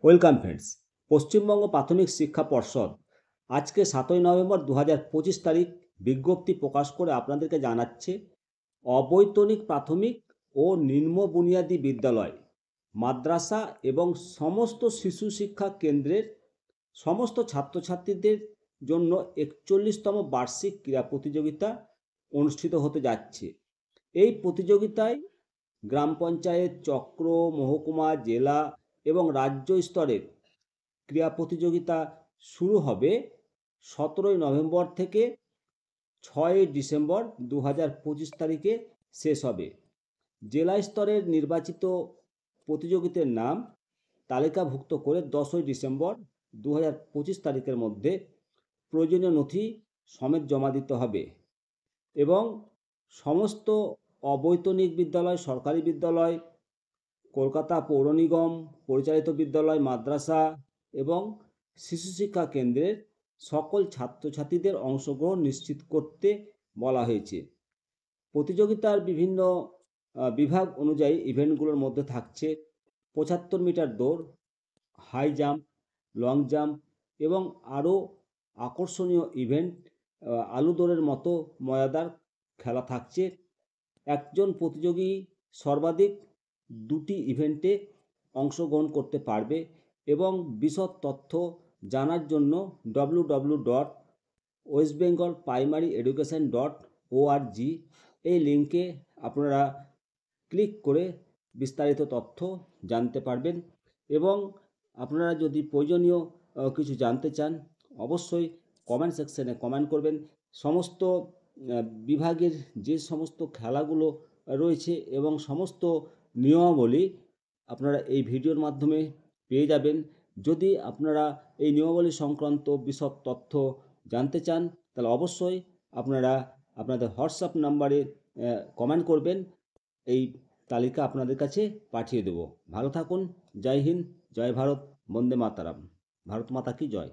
Welcome friends. Paschimbanga প্রাথমিক শিক্ষা পর্ষদ আজকে 7ই নভেম্বর 2025 তারিখ বিজ্ঞপ্তি প্রকাশ করে আপনাদেরকে জানাচ্ছে অবৈতনিক প্রাথমিক ও নিম্ন বুনিয়াদী বিদ্যালয়, মাদ্রাসা এবং সমস্ত শিশু শিক্ষা কেন্দ্রের সমস্ত ছাত্রছাত্রীদের জন্য 41তম বার্ষিক ক্রীড়া প্রতিযোগিতা অনুষ্ঠিত হতে যাচ্ছে। এই প্রতিযোগিতায় গ্রাম পঞ্চায়েত, চক্র, মহকুমা, জেলা এবং রাজ্য স্তরের ক্রীড়া প্রতিযোগিতা শুরু হবে 17ই নভেম্বর থেকে 6ই ডিসেম্বর 2025 তারিখে শেষ হবে। জেলা স্তরের নির্বাচিত প্রতিযোগিতার নাম তালিকাভুক্ত করে 10ই ডিসেম্বর 2025 তারিখের মধ্যে প্রয়োজনীয় নথি সমেত জমা দিতে হবে এবং সমস্ত অবৈতনিক বিদ্যালয়, সরকারি বিদ্যালয়, কলকাতা পৌর নিগম পরিচালিত বিদ্যালয়, মাদ্রাসা এবং শিশু শিক্ষা কেন্দ্রের সকল ছাত্রছাত্রীদের অংশগ্রহণ নিশ্চিত করতে বলা হয়েছে। প্রতিযোগিতার বিভিন্ন বিভাগ অনুযায়ী ইভেন্টগুলোর মধ্যে থাকছে 75 মিটার দৌড়, হাই জাম্প, লং জাম্প এবং আরও আকর্ষণীয় ইভেন্ট আলু দৌড়ের মতো মজাদার খেলা থাকছে। একজন প্রতিযোগী সর্বাধিক 2টি ইভেন্টে অংশগ্রহণ করতে পারবে এবং বিশদ তথ্য জানার জন্য www.westbengalprimaryeducation.org এই লিঙ্কে আপনারা ক্লিক করে বিস্তারিত তথ্য জানতে পারবেন এবং আপনারা যদি প্রয়োজনীয় কিছু জানতে চান অবশ্যই কমেন্ট সেকশনে কমেন্ট করবেন। সমস্ত বিভাগের যে সমস্ত খেলাগুলো রয়েছে এবং সমস্ত নিয়মাবলী আপনারা এই ভিডিওর মাধ্যমে পেয়ে যাবেন। যদি আপনারা এই নিয়মাবলী সংক্রান্ত বিশদ তথ্য জানতে চান তাহলে অবশ্যই আপনারা আপনাদের হোয়াটসঅ্যাপ নাম্বারে কমেন্ট করবেন, এই তালিকা আপনাদের কাছে পাঠিয়ে দেব। ভালো থাকুন। জয় হিন্দ, জয় ভারত, বন্দে মাতারাম। ভারত মাতা কি জয়।